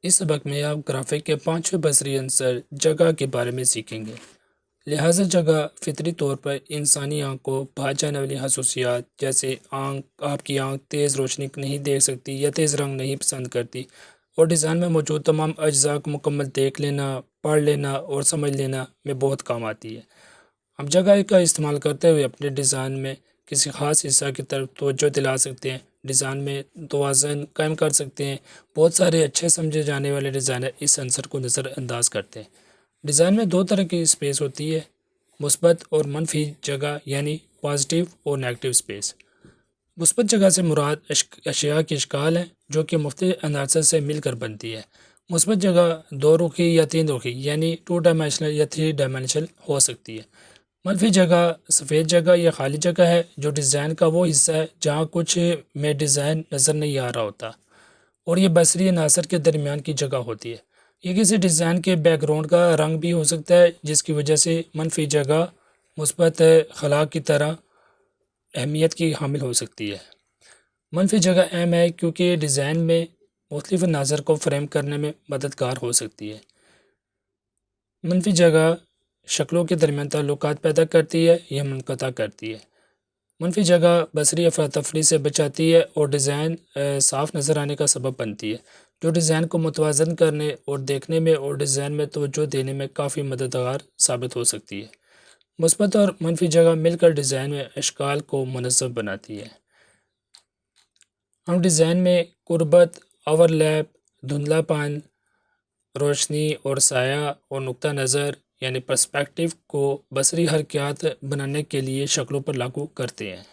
इस सबक में आप ग्राफिक के पांचवें बसरी अंसर जगह के बारे में सीखेंगे। लिहाजा जगह फितरी तौर पर इंसानी आँख को भाग जाने वाली खसूसियात जैसे आपकी आँख तेज़ रोशनी नहीं देख सकती या तेज़ रंग नहीं पसंद करती, और डिज़ाइन में मौजूद तमाम अज्जा को मुकम्मल देख लेना, पढ़ लेना और समझ लेना में बहुत काम आती है। हम जगह का इस्तेमाल करते हुए अपने डिज़ाइन में किसी ख़ास हिस्सा की तरफ तवज्जो दिला सकते हैं, डिज़ाइन में तवाज़न कायम कर सकते हैं। बहुत सारे अच्छे समझे जाने वाले डिज़ाइनर इस अंसर को नज़रअंदाज करते हैं। डिज़ाइन में दो तरह की स्पेस होती है, मुस्बत और मनफी जगह, यानी पॉजिटिव और नेगेटिव स्पेस। मुस्बत जगह से मुराद अशिया की इश्काल है जो कि मुख्तलिफ अनासर से मिलकर बनती है। मुस्बत जगह दो रुखी या तीन रुखी यानी टू डायमेंशनल या थ्री डायमेंशनल हो सकती है। मनफी जगह सफ़ेद जगह या खाली जगह है जो डिज़ाइन का वो हिस्सा है जहाँ कुछ में डिज़ाइन नज़र नहीं आ रहा होता, और ये बसरी अनासर के दरमियान की जगह होती है। ये किसी डिज़ाइन के बैकग्राउंड का रंग भी हो सकता है जिसकी वजह से मनफी जगह मुस्बत खला की तरह अहमियत की हामिल हो सकती है। मनफी जगह अहम है क्योंकि डिज़ाइन में मुख्तलिफ अनासर को फ्रेम करने में मददगार हो सकती है। मनफी जगह शक्लों के दरमियान ताल्लुकात पैदा करती है या मुनक़ता करती है। मनफी जगह बसरी अफरा तफरी से बचाती है और डिज़ाइन साफ नज़र आने का सबब बनती है, जो डिज़ाइन को मुतवाज़न करने और देखने में और डिज़ाइन में तवज्जो देने में काफ़ी मददगार साबित हो सकती है। मुस्बत और मनफी जगह मिलकर डिज़ाइन में अशकाल को मुनज़्ज़म बनाती है। हम डिज़ाइन में कुर्बत, ओवरलैप, धुंधलापन, रोशनी और साया और नुक्ता नज़र यानी पर्सपेक्टिव को बसरी हरकयात बनाने के लिए शक्लों पर लागू करते हैं।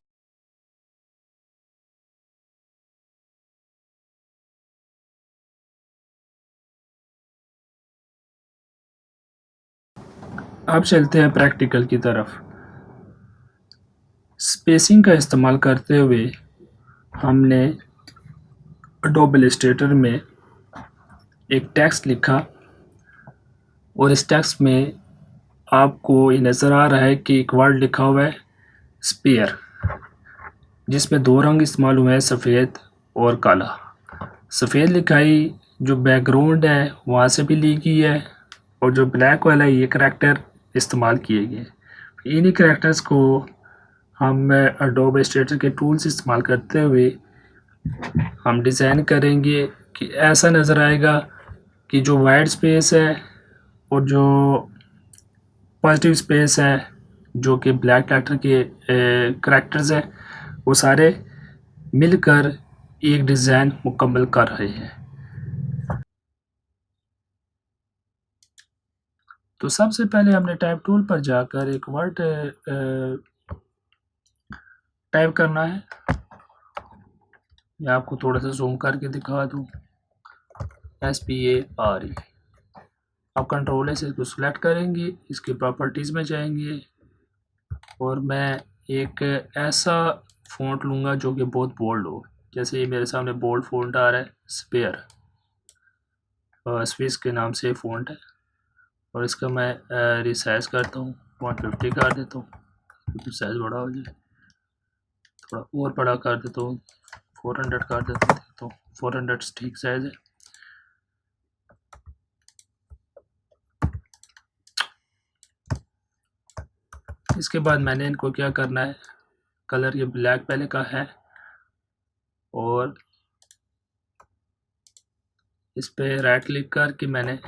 अब चलते हैं प्रैक्टिकल की तरफ। स्पेसिंग का इस्तेमाल करते हुए हमने एडोब इलस्ट्रेटर में एक टेक्स्ट लिखा, और इस टेक्स्ट में आपको ये नज़र आ रहा है कि एक वर्ड लिखा हुआ है स्पेयर, जिसमें दो रंग इस्तेमाल हुए हैं, सफ़ेद और काला। सफ़ेद लिखाई जो बैकग्राउंड है वहाँ से भी ली गई है, और जो ब्लैक वाला ये करैक्टर इस्तेमाल किए गए। इन्हीं करैक्टर्स को हम एडोब इलस्ट्रेटर के टूल्स इस्तेमाल करते हुए हम डिज़ाइन करेंगे कि ऐसा नज़र आएगा कि जो वाइट स्पेस है और जो पॉजिटिव स्पेस है जो कि ब्लैक लेटर के करैक्टर्स हैं, वो सारे मिलकर एक डिज़ाइन मुकम्मल कर रहे हैं। तो सबसे पहले हमने टाइप टूल पर जाकर एक वर्ड टाइप करना है। मैं आपको थोड़ा सा जूम करके दिखा दूँ। SPARE। आप कंट्रोल से इसको सिलेक्ट करेंगे, इसकी प्रॉपर्टीज़ में जाएंगे, और मैं एक ऐसा फ़ॉन्ट लूँगा जो कि बहुत बोल्ड हो। जैसे ये मेरे सामने बोल्ड फ़ॉन्ट आ रहा है, स्पेयर स्विस के नाम से फ़ॉन्ट है, और इसका मैं रिसाइज करता हूँ, 150 कर देता हूँ क्योंकि साइज़ बड़ा हो जाए। थोड़ा और बड़ा कर देता हूँ, 400 कर देता हूँ, तो 400 ठीक साइज़ है। इसके बाद मैंने इनको क्या करना है, कलर ये ब्लैक पहले का है, और इस पे राइट क्लिक करके मैंने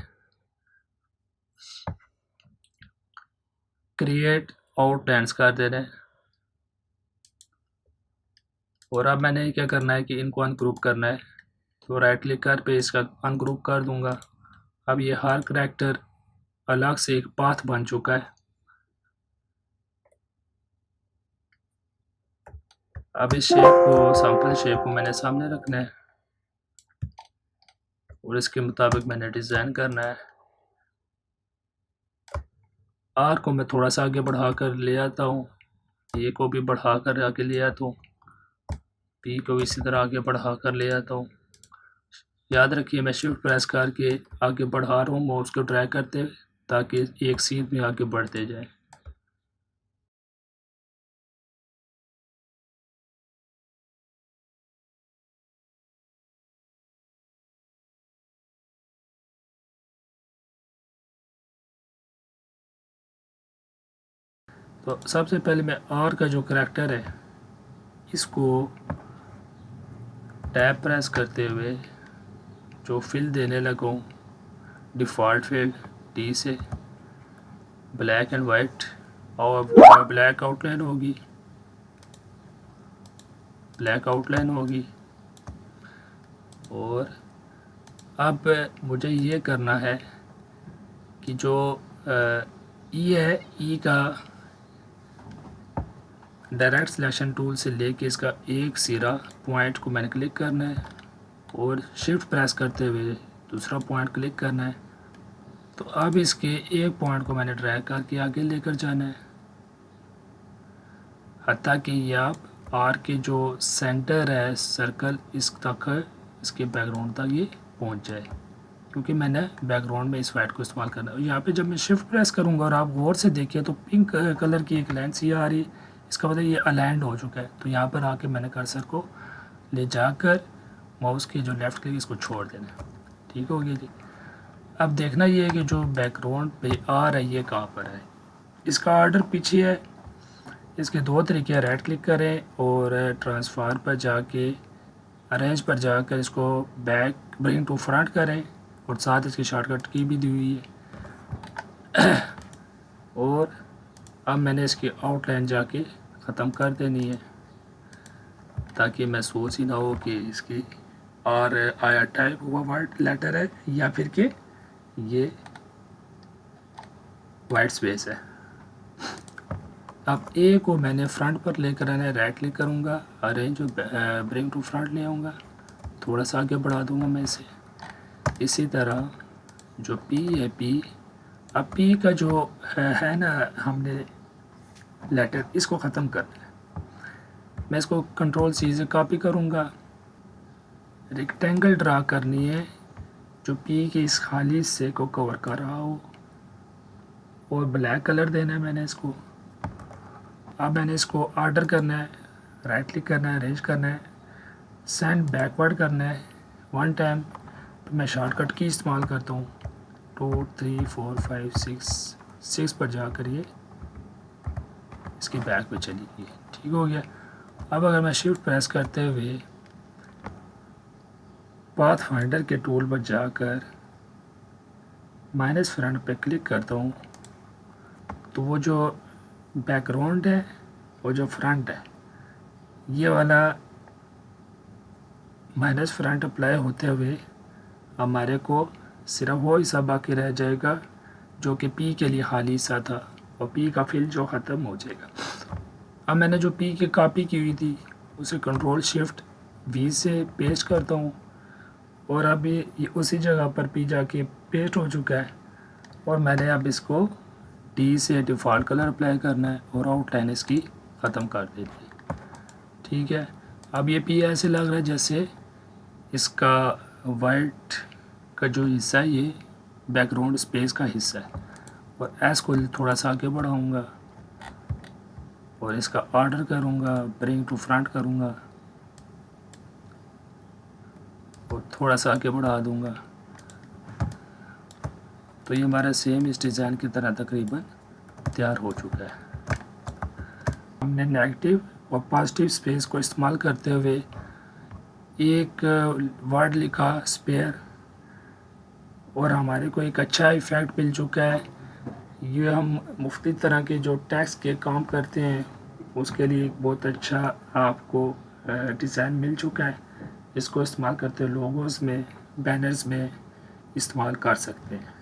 क्रिएट आउटलाइन्स कर देना है, और अब मैंने क्या करना है कि इनको अनग्रुप करना है। तो राइट क्लिक कर पे इसका अनग्रुप कर दूंगा। अब ये हर करैक्टर अलग से एक पाथ बन चुका है। अब इस शेप को, सैंपल शेप को मैंने सामने रखना है, और इसके मुताबिक मैंने डिज़ाइन करना है। आर को मैं थोड़ा सा आगे बढ़ा कर ले आता हूँ, ए को भी बढ़ा कर आगे ले आता हूँ, पी को भी इसी तरह आगे बढ़ा कर ले आता हूँ। याद रखिए मैं शिफ्ट प्रेस करके आगे बढ़ा रहा हूँ माउस को ड्रैग करते हुए, ताकि एक सीध में आगे बढ़ते जाए। तो सबसे पहले मैं आर का जो करैक्टर है इसको टैब प्रेस करते हुए जो फिल देने लगूँ डिफ़ॉल्ट फिल टी से ब्लैक एंड वाइट और ब्लैक आउटलाइन होगी, और अब मुझे ये करना है कि जो ई है, ई का डायरेक्ट सिलेक्शन टूल से लेके इसका एक सिरा पॉइंट को मैंने क्लिक करना है और शिफ्ट प्रेस करते हुए दूसरा पॉइंट क्लिक करना है। तो अब इसके एक पॉइंट को मैंने ड्रैग करके आगे लेकर जाना है, हत्ता कि ये आप आर के जो सेंटर है सर्कल इस तक, इसके बैकग्राउंड तक ये पहुंच जाए, क्योंकि मैंने बैकग्राउंड में इस वाइट को इस्तेमाल करना है। यहाँ पे जब मैं शिफ्ट प्रेस करूँगा और आप गौर से देखिए तो पिंक कलर की एक लाइन सी आ रही है, इसका मतलब ये अलाइंड हो चुका है। तो यहाँ पर आके मैंने कर्सर को ले जाकर माउस की जो लेफ़्ट क्लिक इसको छोड़ देना है। ठीक हो गया जी। अब देखना ये है कि जो बैकग्राउंड पे आ रहा है ये कहाँ पर है। इसका ऑर्डर पीछे है। इसके दो तरीके हैं, राइट क्लिक करें और ट्रांसफार पर जाके अरेंज पर जाकर इसको बैक ब्रिंग टू फ्रंट करें और साथ इसकी शॉर्टकट की भी दी हुई है। और अब मैंने इसकी आउटलाइन जाके ख़त्म कर देनी है ताकि महसूस ही ना हो कि इसकी और आया टाइप हुआ वर्ड लेटर है या फिर कि ये वाइट स्पेस है। अब ए को मैंने फ्रंट पर लेकर आना है, राइट क्लिक करूँगा, अरेंज ब्रिंग टू फ्रंट ले आऊँगा, थोड़ा सा आगे बढ़ा दूँगा मैं इसे। इसी तरह जो पी है, पी, अब पी का जो है ना हमने लेटर, इसको ख़त्म करना है। मैं इसको कंट्रोल सी से कॉपी करूँगा, रेक्टेंगल ड्रा करनी है जो पी के इस खाली हिस्से को कवर कर रहा हो और ब्लैक कलर देना है मैंने इसको। अब मैंने इसको ऑर्डर करना है, राइट क्लिक करना है, अरेंज करना है, सेंड बैकवर्ड करना है वन टाइम। तो मैं शॉर्टकट की इस्तेमाल करता हूँ 2 3 4 5 6 पर जाकर ये इसकी बैक पे चली गई। ठीक हो गया। अब अगर मैं शिफ्ट प्रेस करते हुए पाथ फाइंडर के टूल पर जाकर माइनस फ्रंट पे क्लिक करता हूँ तो वो जो बैकग्राउंड है, वो जो फ्रंट है, ये वाला माइनस फ्रंट अप्लाई होते हुए हमारे को सिर्फ वो हिस्सा बाकी रह जाएगा जो कि पी के लिए खाली हिस्सा था और पी का फिल जो ख़त्म हो जाएगा। अब मैंने जो पी की कॉपी की हुई थी उसे कंट्रोल शिफ्ट वी से पेस्ट करता हूँ और अब ये उसी जगह पर पी जाके पेस्ट हो चुका है और मैंने अब इसको डी से डिफ़ॉल्ट कलर अप्लाई करना है और आउटलाइन इसकी ख़त्म कर देनी है। ठीक है। अब ये पी ऐसे लग रहा है जैसे इसका वाइट का जो हिस्सा है ये बैकग्राउंड स्पेस का हिस्सा है, और एस को थोड़ा सा आगे बढ़ाऊँगा और इसका ऑर्डर करूँगा, ब्रिंग टू फ्रंट करूँगा और थोड़ा सा आगे बढ़ा दूँगा। तो ये हमारा सेम इस डिज़ाइन की तरह तकरीबन तैयार हो चुका है। हमने नेगेटिव और पॉजिटिव स्पेस को इस्तेमाल करते हुए एक वर्ड लिखा स्पेयर और हमारे को एक अच्छा इफ़ेक्ट मिल चुका है। ये हम मुख्तलिफ तरह के जो टेक्स्ट के काम करते हैं उसके लिए बहुत अच्छा आपको डिज़ाइन मिल चुका है। इसको इस्तेमाल करते लोगोस में, बैनर्स में इस्तेमाल कर सकते हैं।